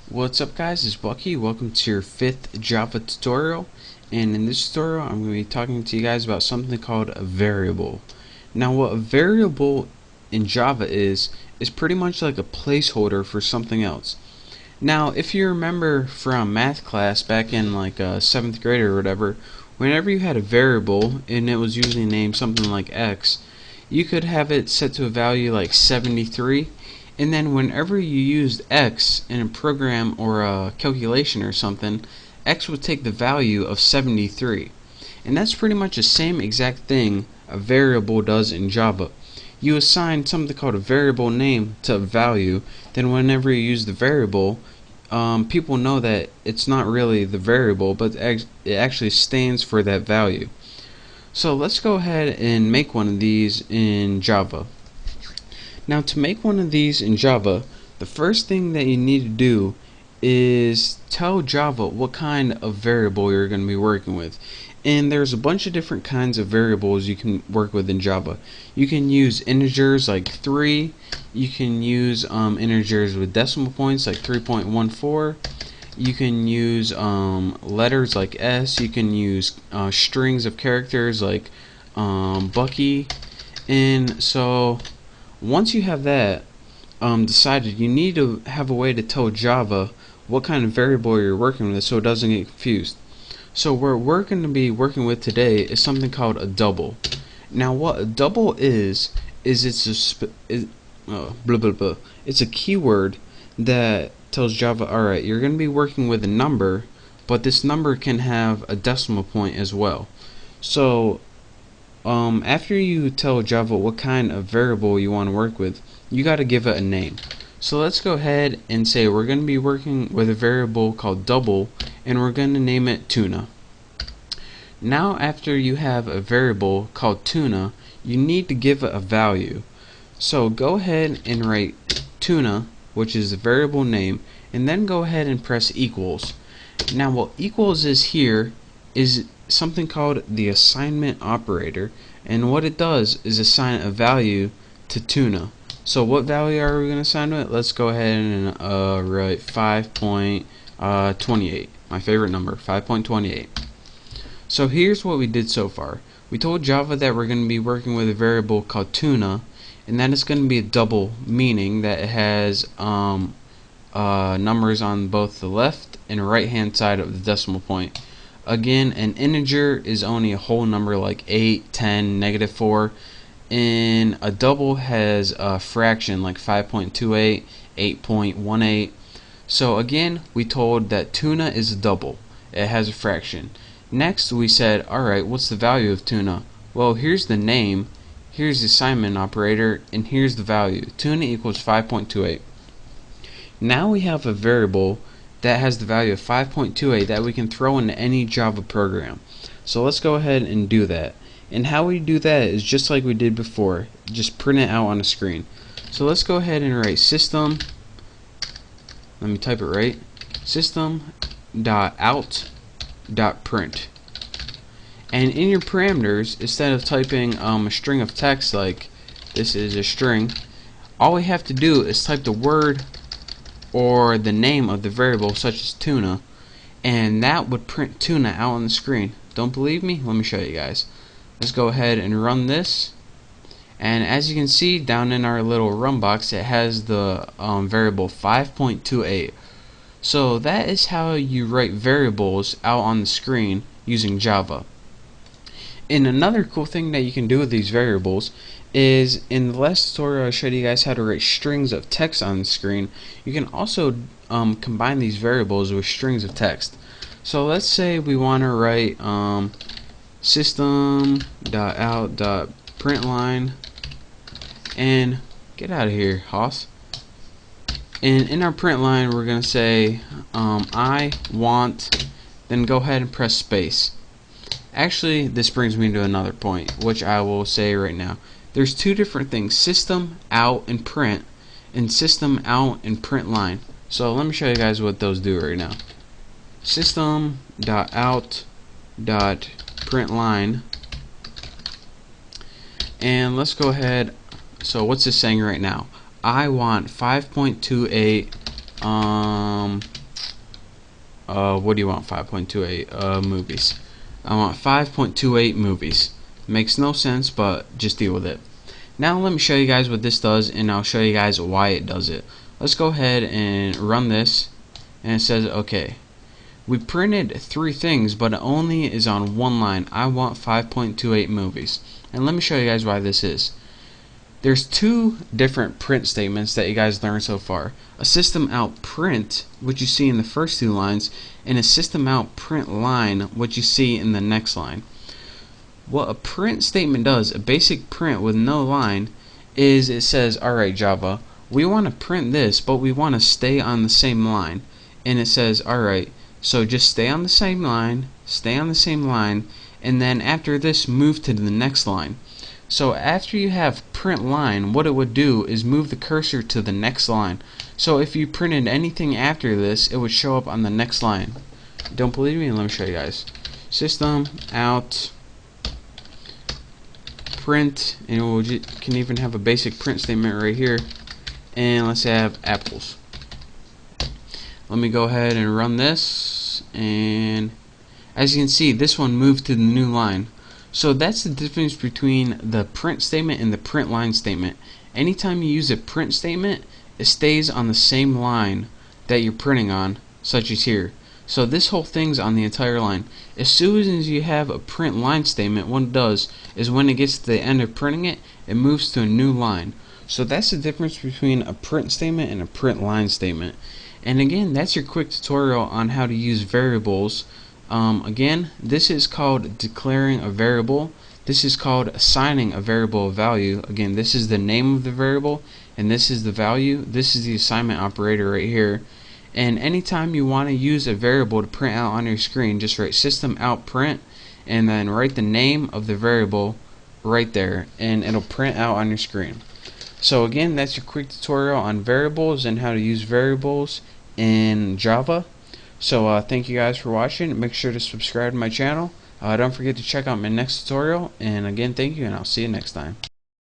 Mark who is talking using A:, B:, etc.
A: What's up guys, it's Bucky. Welcome to your 5th Java tutorial, and in this tutorial I'm going to be talking to you guys about something called a variable. Now what a variable in Java is pretty much like a placeholder for something else. Now if you remember from math class back in like 7th grade or whatever, whenever you had a variable and it was usually named something like x, you could have it set to a value like 73, and then whenever you used x in a program or a calculation or something, x would take the value of 73. And that's pretty much the same exact thing a variable does in Java. You assign something called a variable name to a value, then whenever you use the variable, people know that it's not really the variable, but it actually stands for that value. So let's go ahead and make one of these in Java. Now to make one of these in Java, the first thing that you need to do is tell Java what kind of variable you're going to be working with. And there's a bunch of different kinds of variables you can work with in Java. You can use integers like 3, you can use integers with decimal points like 3.14, you can use letters like S, you can use strings of characters like Bucky. And so once you have that decided, you need to have a way to tell Java what kind of variable you're working with so it doesn't get confused. So what we're going to be working with today is something called a double. Now what a double is it's a keyword that tells Java, alright, you're going to be working with a number, but this number can have a decimal point as well. So after you tell Java what kind of variable you want to work with, you got to give it a name. So let's go ahead and say we're going to be working with a variable called double, and we're going to name it tuna. Now after you have a variable called tuna, you need to give it a value. So go ahead and write tuna, which is the variable name, and then go ahead and press equals. Now what equals is here is something called the assignment operator, and what it does is assign a value to tuna. So what value are we going to assign to it? Let's go ahead and write 5.28, my favorite number, 5.28. So here's what we did so far. We told Java that we're going to be working with a variable called tuna, and that is going to be a double, meaning that it has numbers on both the left and right hand side of the decimal point. Again, an integer is only a whole number like 8, 10, -4, and a double has a fraction like 5.28, 8.18. So again, we told that tuna is a double. It has a fraction. Next we said, alright, what's the value of tuna? Well, here's the name, here's the assignment operator, and here's the value. Tuna equals 5.28. Now we have a variable that has the value of 5.28 that we can throw into any Java program. So let's go ahead and do that. And how we do that is just like we did before, just print it out on a screen. So let's go ahead and write system, let me type it right, system.out.print. And in your parameters, instead of typing a string of text like this is a string, all we have to do is type the word or the name of the variable, such as tuna, and that would print tuna out on the screen. Don't believe me? Let me show you guys. Let's go ahead and run this, and as you can see down in our little run box, it has the variable 5.28. So that is how you write variables out on the screen using Java. And another cool thing that you can do with these variables is, in the last tutorial I showed you guys how to write strings of text on the screen. You can also combine these variables with strings of text. So let's say we want to write system.out.println, and get out of here, Hoss. And in our print line we're going to say I want, then go ahead and press space. Actually, this brings me to another point, which I will say right now. There's two different things, system out and print, and system out and print line. So let me show you guys what those do right now. System.out.println, and let's go ahead. So what's this saying right now? I want 5.28 what do you want? 5.28 movies. I want 5.28 movies. Makes no sense, but just deal with it. Now let me show you guys what this does, and I'll show you guys why it does it. Let's go ahead and run this, and it says okay, we printed 3 things, but it only is on one line. I want 5.28 movies. And let me show you guys why this is. There's 2 different print statements that you guys learned so far. A system out print, which you see in the first 2 lines, and a system out print line, which you see in the next line. What a print statement does, a basic print with no line, is it says, alright Java, we want to print this, but we want to stay on the same line. And it says, alright, so just stay on the same line, and then after this move to the next line. So after you have print line, what it would do is move the cursor to the next line. So if you printed anything after this, it would show up on the next line. Don't believe me? Let me show you guys. System out print, and we can even have a basic print statement right here. And let's have apples. Let me go ahead and run this, and as you can see, this one moved to the new line. So that's the difference between the print statement and the print line statement. Anytime you use a print statement, it stays on the same line that you're printing on, such as here. So this whole thing's on the entire line. As soon as you have a print line statement, what it does is when it gets to the end of printing it, it moves to a new line. So that's the difference between a print statement and a print line statement. And again, that's your quick tutorial on how to use variables. Again, this is called declaring a variable. This is called assigning a variable a value. Again, this is the name of the variable, and this is the value. This is the assignment operator right here. And anytime you want to use a variable to print out on your screen, just write system out print, and then write the name of the variable right there, and it'll print out on your screen. So again, that's your quick tutorial on variables and how to use variables in Java. So thank you guys for watching. Make sure to subscribe to my channel. Don't forget to check out my next tutorial. And again, thank you, and I'll see you next time.